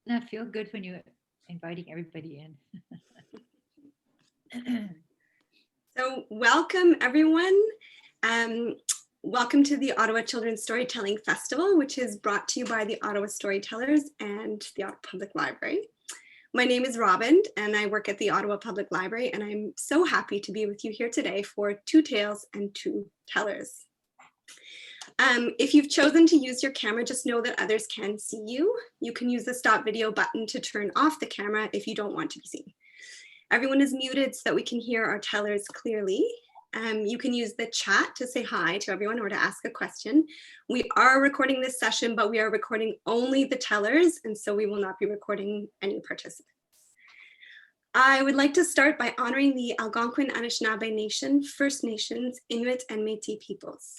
That feel good when you're inviting everybody in. So welcome everyone. Um, Welcome to the Ottawa Children's Storytelling Festival, which is brought to you by the Ottawa Storytellers and the Ottawa Public Library. My name is Robin and I work at the Ottawa Public Library, and I'm so happy to be with you here today for Two Tales and Two Tellers. If you've chosen to use your camera, just know that others can see you. You can use the stop video button to turn off the camera if you don't want to be seen. Everyone is muted so that we can hear our tellers clearly. You can use the chat to say hi to everyone or to ask a question. We are recording this session, but we are recording only the tellers, and so we will not be recording any participants. I would like to start by honoring the Algonquin Anishinaabe Nation, First Nations, Inuit, and Métis peoples.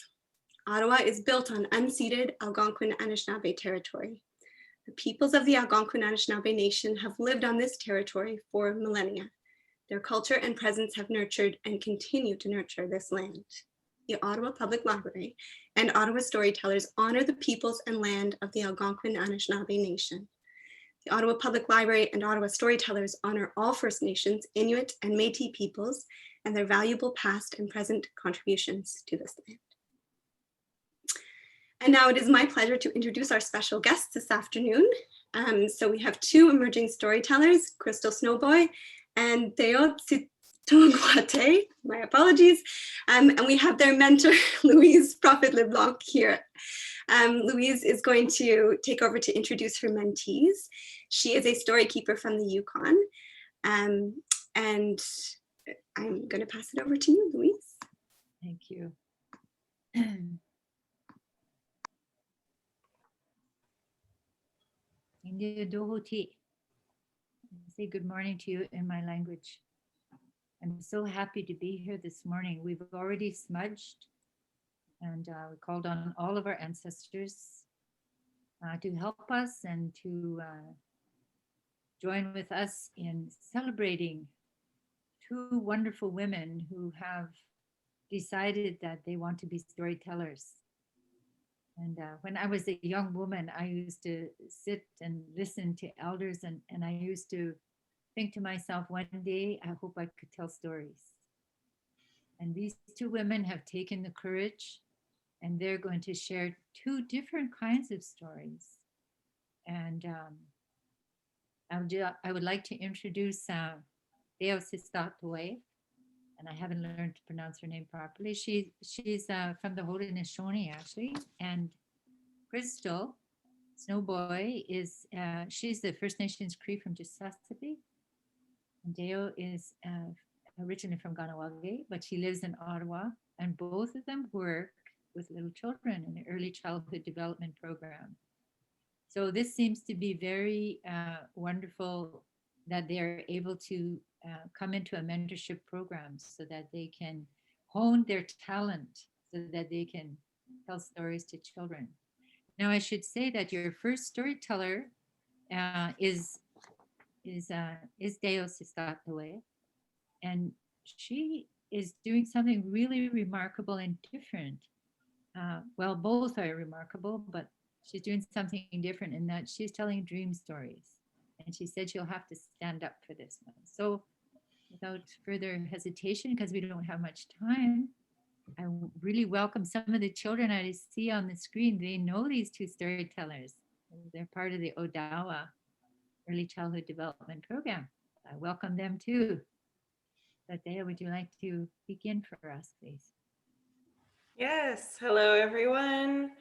Ottawa is built on unceded Algonquin Anishinaabe territory. The peoples of the Algonquin Anishinaabe Nation have lived on this territory for millennia. Their culture and presence have nurtured and continue to nurture this land. The Ottawa Public Library and Ottawa Storytellers honor the peoples and land of the Algonquin Anishinaabe Nation. The Ottawa Public Library and Ottawa Storytellers honor all First Nations, Inuit, and Métis peoples and their valuable past and present contributions to this land. And now it is my pleasure to introduce our special guests this afternoon. So we have two emerging storytellers, Krystal SnowBoy and Teiotsistokwahte, my apologies. And we have their mentor, Louise Prophet LeBlanc here. Louise is going to take over to introduce her mentees. She is a story keeper from the Yukon. And I'm going to pass it over to you, Louise. Thank you. Say good morning to you in my language. I'm so happy to be here this morning. We've already smudged, and we called on all of our ancestors to help us and to join with us in celebrating two wonderful women who have decided that they want to be storytellers. And when I was a young woman, I used to sit and listen to elders, and I used to think to myself, one day, I hope I could tell stories. And these two women have taken the courage, and they're going to share two different kinds of stories. And I would like to introduce Teiotsistokwahte, and I haven't learned to pronounce her name properly. She's from the Haudenosaunee, actually. And Krystal SnowBoy she's the First Nations Cree from Teiotsistokwahte. And Teio is originally from Ganawage, but she lives in Ottawa. And both of them work with little children in the early childhood development program. So this seems to be very wonderful that they're able to come into a mentorship program so that they can hone their talent so that they can tell stories to children. Now, I should say that your first storyteller is Teiotsistokwahte, and she is doing something really remarkable and different. Well, both are remarkable, but she's doing something different in that she's telling dream stories. And she said she'll have to stand up for this one. So without further hesitation, because we don't have much time, I really welcome some of the children I see on the screen. They know these two storytellers. They're part of the Odawa Early Childhood Development Program. I welcome them too. But Dea, would you like to begin for us, please? Yes, hello everyone.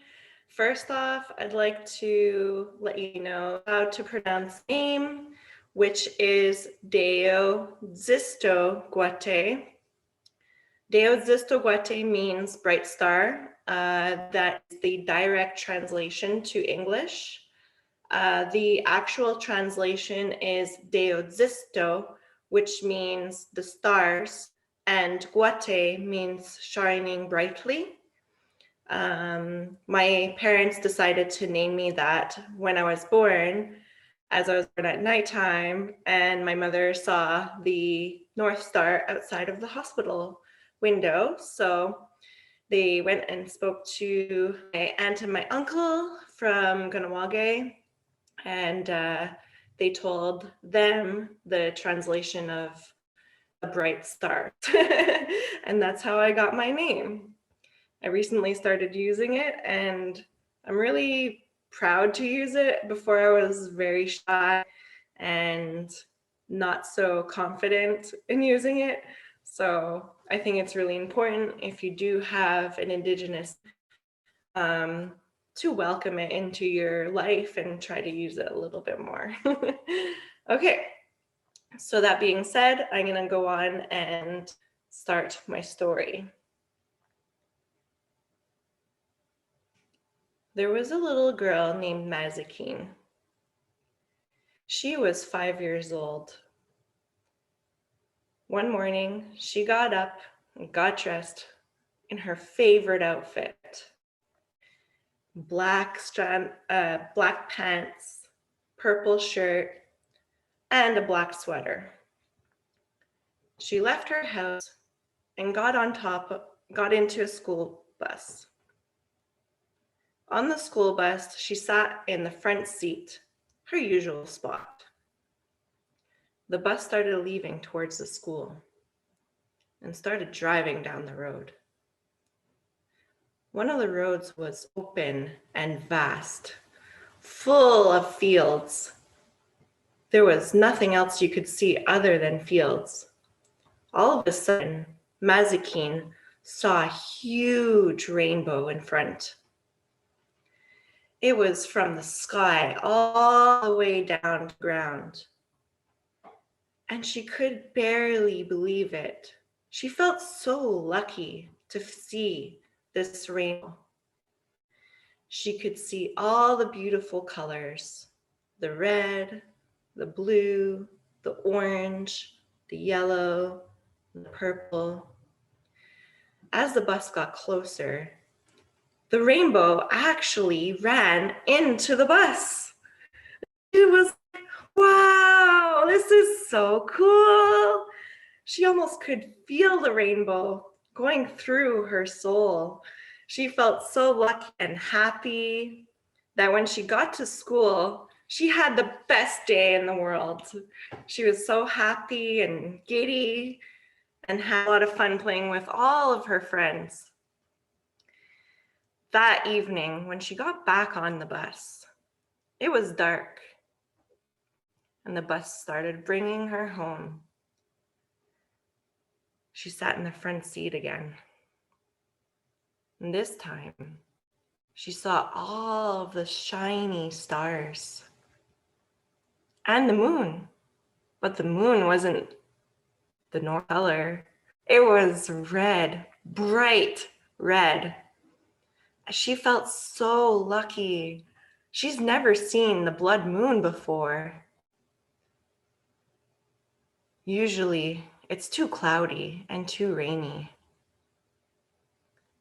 First off, I'd like to let you know how to pronounce the name, which is Teiotsistokwahte. Teiotsistokwahte means bright star. That is the direct translation to English. The actual translation is Teiotsisto, which means the stars, and Kwahte means shining brightly. My parents decided to name me that when I was born, as I was born at nighttime, and my mother saw the North Star outside of the hospital window. So they went and spoke to my aunt and my uncle from Ganawage, and they told them the translation of a bright star. And that's how I got my name. I recently started using it and I'm really proud to use it. Before I was very shy and not so confident in using it. So I think it's really important if you do have an Indigenous to welcome it into your life and try to use it a little bit more. Okay, so that being said, I'm gonna go on and start my story. There was a little girl named Mazikeen. She was 5 years old. One morning, she got up and got dressed in her favorite outfit. Black pants, purple shirt, and a black sweater. She left her house and got into a school bus. On the school bus, she sat in the front seat, her usual spot. The bus started leaving towards the school and started driving down the road. One of the roads was open and vast, full of fields. There was nothing else you could see other than fields. All of a sudden, Mazikeen saw a huge rainbow in front. It was from the sky all the way down to the ground. And she could barely believe it. She felt so lucky to see this rainbow. She could see all the beautiful colors, the red, the blue, the orange, the yellow, the purple. As the bus got closer, the rainbow actually ran into the bus. It was like, wow, this is so cool. She almost could feel the rainbow going through her soul. She felt so lucky and happy that when she got to school, she had the best day in the world. She was so happy and giddy and had a lot of fun playing with all of her friends. That evening, when she got back on the bus, it was dark and the bus started bringing her home. She sat in the front seat again. And this time, she saw all of the shiny stars and the moon. But the moon wasn't the normal color. It was red, bright red. She felt so lucky. She's never seen the blood moon before. Usually, it's too cloudy and too rainy.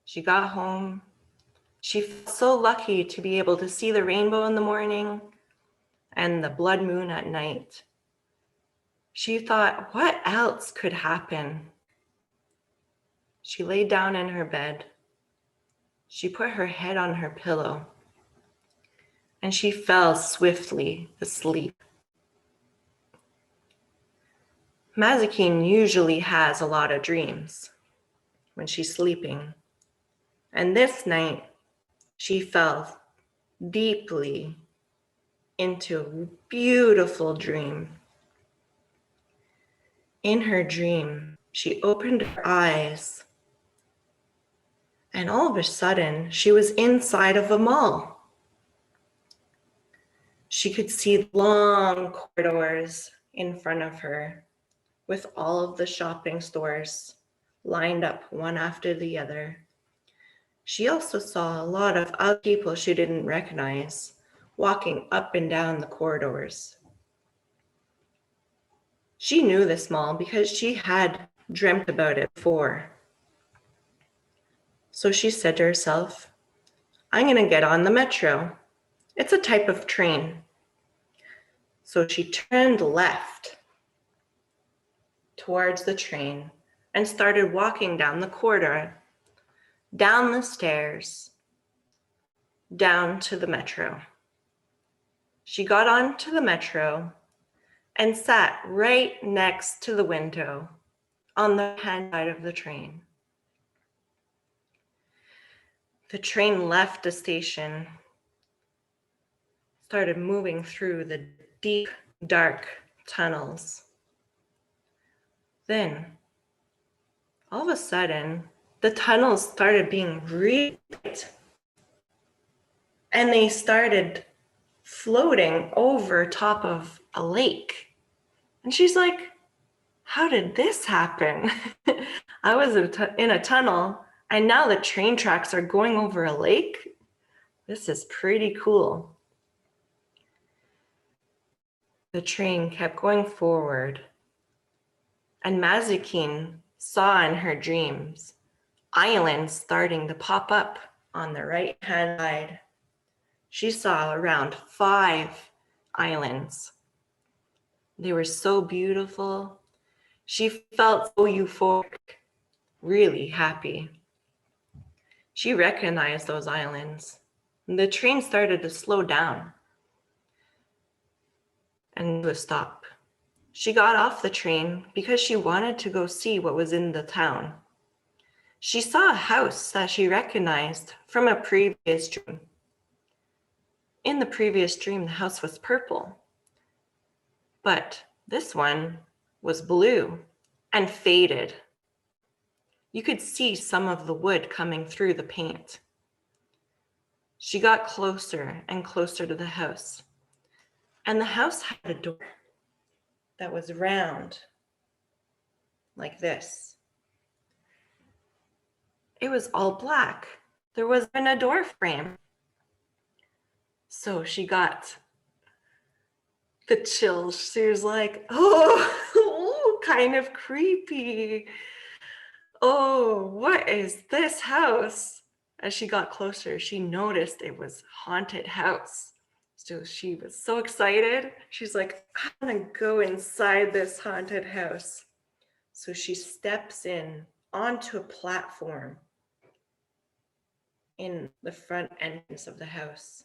She got home. She felt so lucky to be able to see the rainbow in the morning and the blood moon at night. She thought, what else could happen? She lay down in her bed. She put her head on her pillow and she fell swiftly asleep. Mazikeen usually has a lot of dreams when she's sleeping. And this night, she fell deeply into a beautiful dream. In her dream, she opened her eyes, and all of a sudden, she was inside of a mall. She could see long corridors in front of her with all of the shopping stores lined up one after the other. She also saw a lot of other people she didn't recognize walking up and down the corridors. She knew this mall because she had dreamt about it before. So she said to herself, I'm going to get on the metro. It's a type of train. So she turned left towards the train and started walking down the corridor, down the stairs, down to the metro. She got onto the metro and sat right next to the window on the hand side of the train. The train left the station, started moving through the deep, dark tunnels. Then, all of a sudden, the tunnels started being really bright, and they started floating over top of a lake. And she's like, how did this happen? I was in a tunnel, and now the train tracks are going over a lake. This is pretty cool. The train kept going forward, and Mazikeen saw in her dreams islands starting to pop up on the right-hand side. She saw around 5 islands. They were so beautiful. She felt so euphoric, really happy. She recognized those islands. The train started to slow down and to a stop. She got off the train because she wanted to go see what was in the town. She saw a house that she recognized from a previous dream. In the previous dream, the house was purple, but this one was blue and faded. You could see some of the wood coming through the paint. She got closer and closer to the house, and the house had a door that was round, like this. It was all black. There wasn't a door frame. So she got the chills. She was like, oh, kind of creepy. Oh, what is this house? As she got closer, she noticed it was a haunted house. So she was so excited. She's like, I'm gonna go inside this haunted house. So she steps in onto a platform in the front entrance of the house.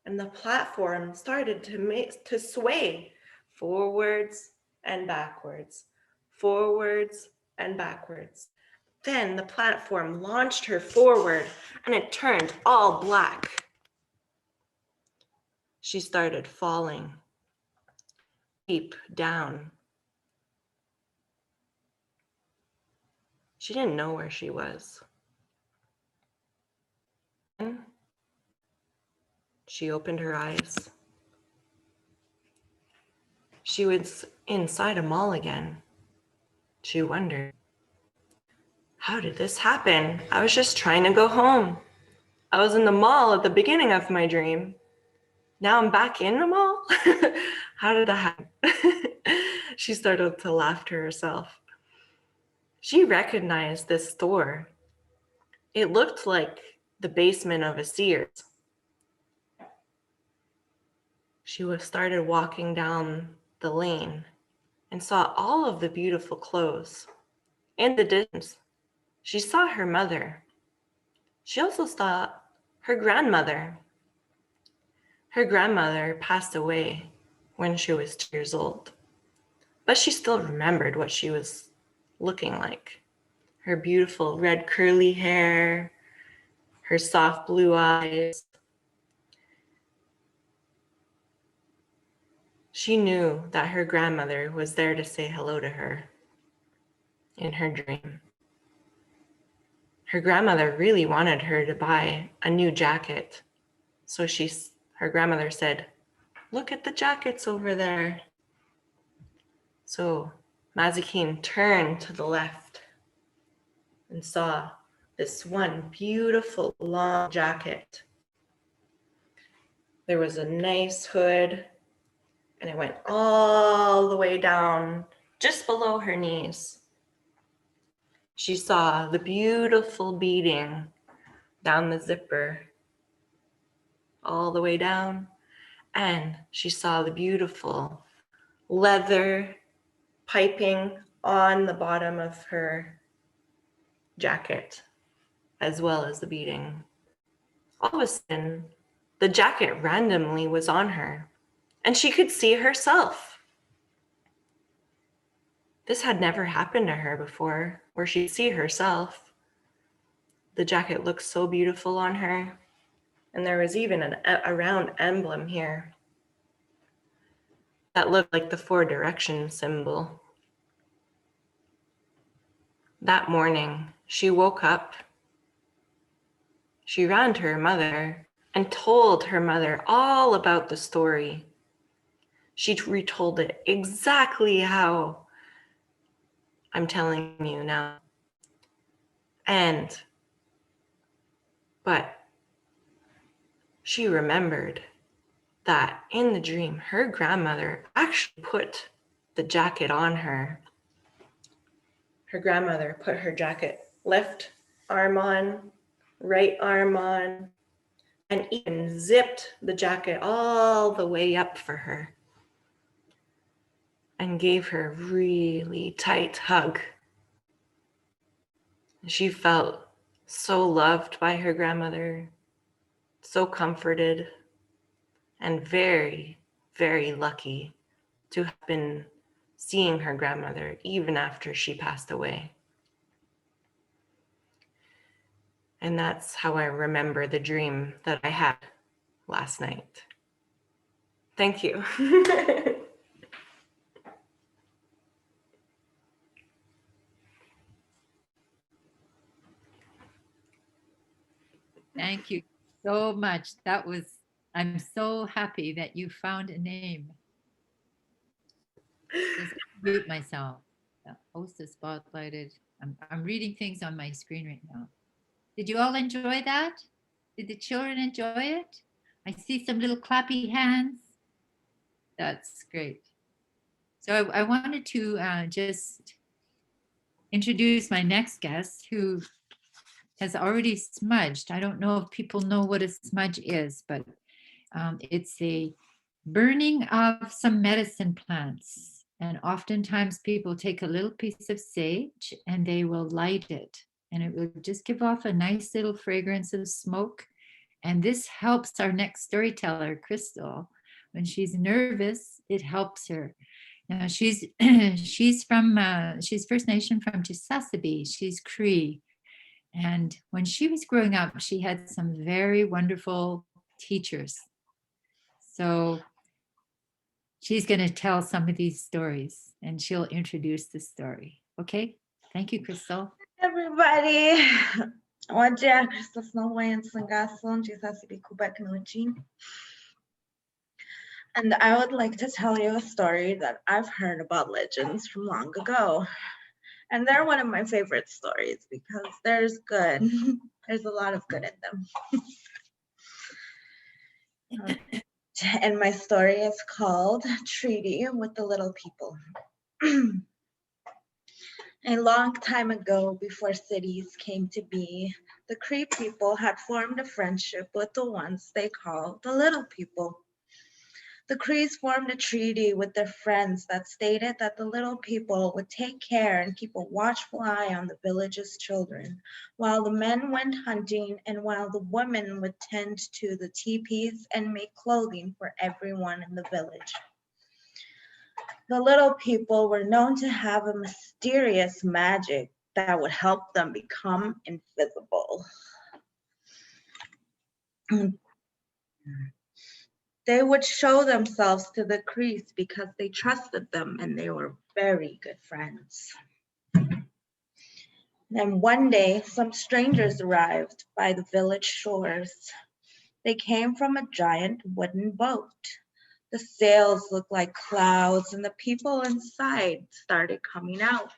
And the platform started to sway forwards and backwards, forwards and backwards. Then the platform launched her forward and it turned all black. She started falling deep down. She didn't know where she was. Then she opened her eyes. She was inside a mall again. She wondered, how did this happen? I was just trying to go home. I was in the mall at the beginning of my dream. Now I'm back in the mall? How did that happen? She started to laugh to herself. She recognized this store. It looked like the basement of a Sears. She started walking down the lane and saw all of the beautiful clothes. In the distance, she saw her mother. She also saw her grandmother. Her grandmother passed away when she was 2 years old, but she still remembered what she was looking like. Her beautiful red curly hair, her soft blue eyes. She knew that her grandmother was there to say hello to her in her dream. Her grandmother really wanted her to buy a new jacket. So her grandmother said, look at the jackets over there. So Mazikeen turned to the left and saw this one beautiful long jacket. There was a nice hood and it went all the way down just below her knees. She saw the beautiful beading down the zipper all the way down, and she saw the beautiful leather piping on the bottom of her jacket, as well as the beading. All of a sudden, the jacket randomly was on her, and she could see herself. This had never happened to her before, where she'd see herself. The jacket looked so beautiful on her, and there was even a round emblem here that looked like the 4 direction symbol. That morning, she woke up. She ran to her mother and told her mother all about the story. She retold it exactly how I'm telling you now. But she remembered that in the dream, her grandmother actually put the jacket on her. Her grandmother put her jacket left arm on, right arm on, and even zipped the jacket all the way up for her and gave her a really tight hug. She felt so loved by her grandmother, so comforted, and very, very lucky to have been seeing her grandmother even after she passed away. And that's how I remember the dream that I had last night. Thank you. Thank you so much. I'm so happy that you found a name. Just mute myself. The host is spotlighted. I'm reading things on my screen right now. Did you all enjoy that? Did the children enjoy it? I see some little clappy hands. That's great. So I wanted to just introduce my next guest who has already smudged. I don't know if people know what a smudge is, but it's a burning of some medicine plants. And oftentimes people take a little piece of sage and they will light it. And it will just give off a nice little fragrance of smoke. And this helps our next storyteller, Krystal. When she's nervous, it helps her. Now she's she's First Nation from Teiotsistokwahte. She's Cree. And when she was growing up, she had some very wonderful teachers. So she's going to tell some of these stories and she'll introduce the story. Okay. Thank you, Krystal. Everybody. Hoje é a Krystal SnowBoy and Sangason de Teiotsistokwahte. And I would like to tell you a story that I've heard about legends from long ago. And they're one of my favorite stories because there's good. There's a lot of good in them. And my story is called Treaty with the Little People. A long time ago, before cities came to be, the Cree people had formed a friendship with the ones they called the Little People. The Crees formed a treaty with their friends that stated that the Little People would take care and keep a watchful eye on the village's children, while the men went hunting and while the women would tend to the teepees and make clothing for everyone in the village. The Little People were known to have a mysterious magic that would help them become invisible. They would show themselves to the Crees because they trusted them and they were very good friends. Then one day, some strangers arrived by the village shores. They came from a giant wooden boat. The sails looked like clouds and the people inside started coming out.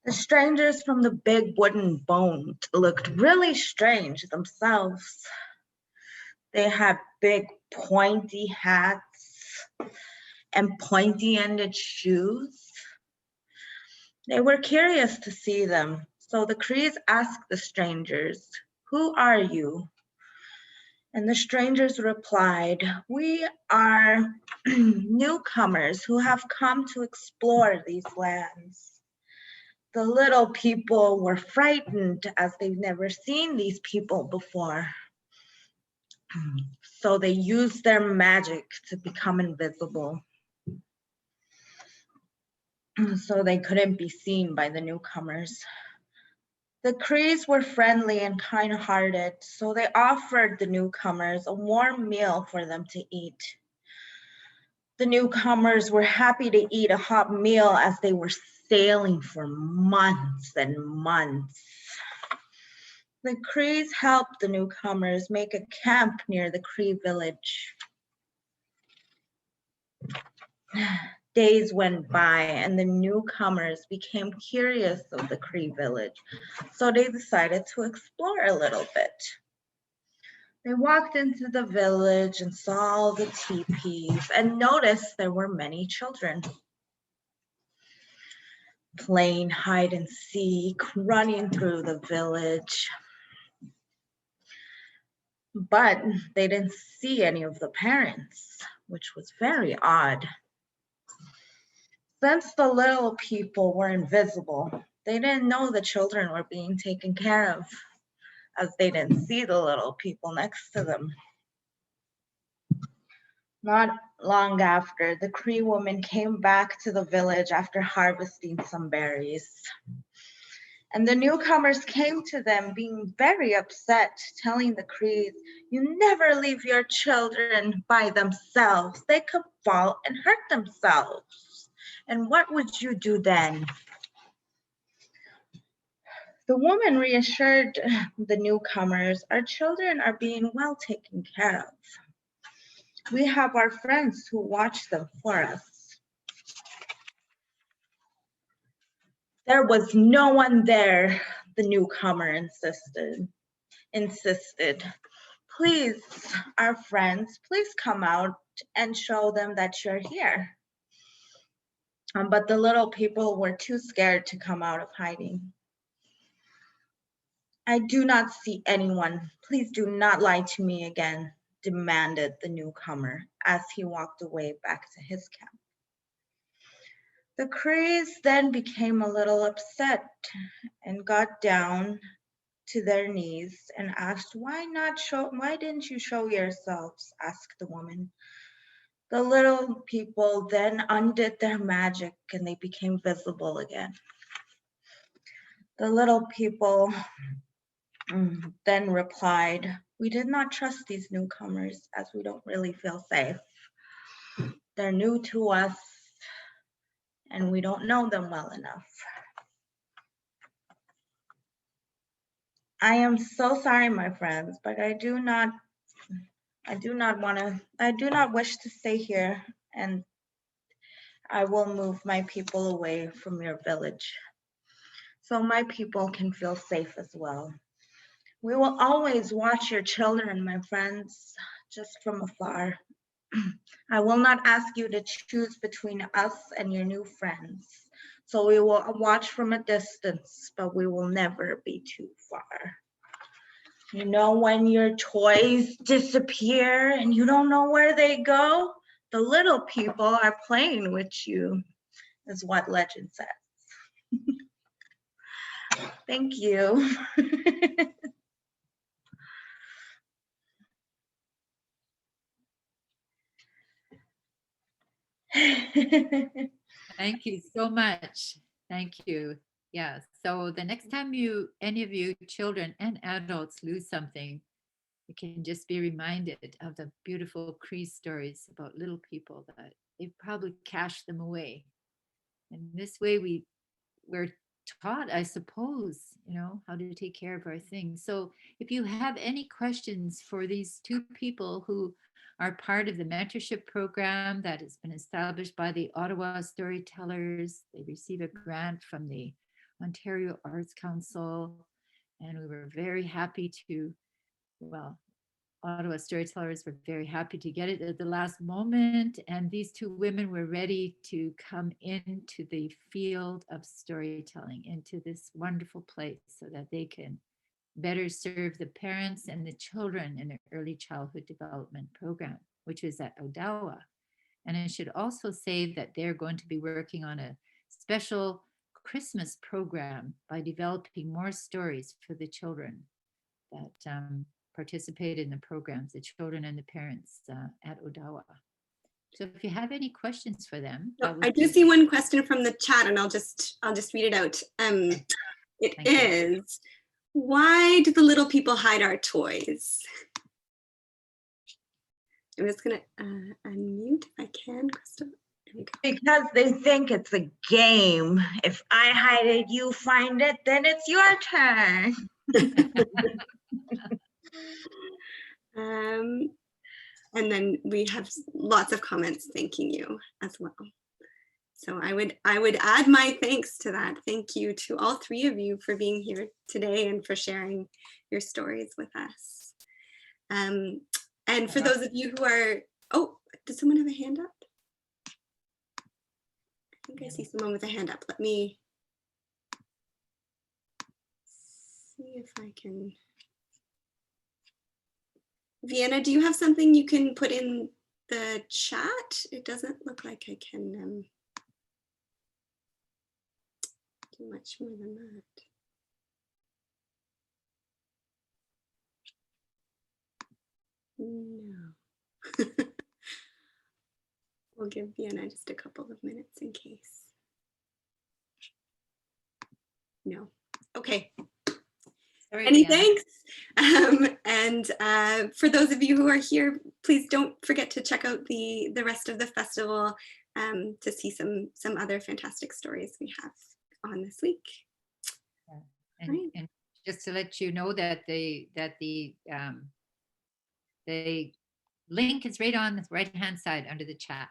The strangers from the big wooden boat looked really strange themselves. They had big pointy hats and pointy-ended shoes. They were curious to see them, so the Crees asked the strangers, "Who are you?" And the strangers replied, "We are newcomers who have come to explore these lands." The Little People were frightened as they've never seen these people before. So they used their magic to become invisible. so they couldn't be seen by the newcomers. The Crees were friendly and kind-hearted, so they offered the newcomers a warm meal for them to eat. The newcomers were happy to eat a hot meal as they were sailing for months and months. The Crees helped the newcomers make a camp near the Cree village. Days went by and the newcomers became curious of the Cree village, so they decided to explore a little bit. They walked into the village and saw all the teepees and noticed there were many children playing hide and seek, running through the village. But they didn't see any of the parents, which was very odd. Since the little people were invisible, they didn't know the children were being taken care of, as they didn't see the little people next to them. Not long after, the Cree woman came back to the village after harvesting some berries. And the newcomers came to them being very upset, telling the Crees, "You never leave your children by themselves. They could fall and hurt themselves. And what would you do then?" The woman reassured the newcomers, "Our children are being well taken care of. We have our friends who watch them for us." There was no one there, the newcomer insisted. "Please, our friends, please come out and show them that you're here." But the little people were too scared to come out of hiding. "I do not see anyone. Please do not lie to me again," demanded the newcomer as he walked away back to his camp. The Crees then became a little upset and got down to their knees and asked, why didn't you show yourselves?" asked the woman. The little people then undid their magic and they became visible again. The little people then replied, "We did not trust these newcomers as we don't really feel safe. They're new to us and we don't know them well enough." I am so sorry, my friends, but I do not wish to stay here, and I will move my people away from your village so my people can feel safe as well. We will always watch your children, my friends, just from afar. I will not ask you to choose between us and your new friends. So we will watch from a distance, but we will never be too far. You know, when your toys disappear and you don't know where they go, the little people are playing with you, is what legend says. Thank you. Thank you so much. Thank you. Yeah. So the next time any of you children and adults lose something, you can just be reminded of the beautiful Cree stories about little people that they probably cached them away. And this way we're taught, I suppose, how to take care of our things. So if you have any questions for these two people who are part of the mentorship program that has been established by the Ottawa Storytellers, they receive a grant from the Ontario Arts Council, and we were very happy to, Ottawa Storytellers were very happy to get it at the last moment. And these two women were ready to come into the field of storytelling, into this wonderful place so that they can better serve the parents and the children in the early childhood development program, which is at Odawa. And I should also say that they're going to be working on a special Christmas program by developing more stories for the children that participate in the programs, the children and the parents at Odawa. So if you have any questions for them, So that would I do be- see one question from the chat, and I'll just read it out. It Thank you. is, why do the little people hide our toys? I'm just gonna unmute if I can, Krystal. There we go. Because they think it's a game. If I hide it, you find it, then it's your turn. And then we have lots of comments thanking you as well. So I would add my thanks to that. Thank you to all three of you for being here today and for sharing your stories with us. And for those of you who are, oh, does someone have a hand up? I think I see someone with a hand up. Let me see if I can. Vienna, do you have something you can put in the chat? It doesn't look like I can do much more than that. No. We'll give Vienna just a couple of minutes in case. No. Okay. Sorry, Many Deanna. thanks. And for those of you who are here, please don't forget to check out the rest of the festival to see some other fantastic stories we have on this week. And just to let you know that the link is right on the right-hand side under the chat.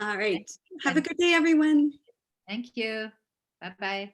All right. Have a good day, everyone. Thank you. Bye-bye.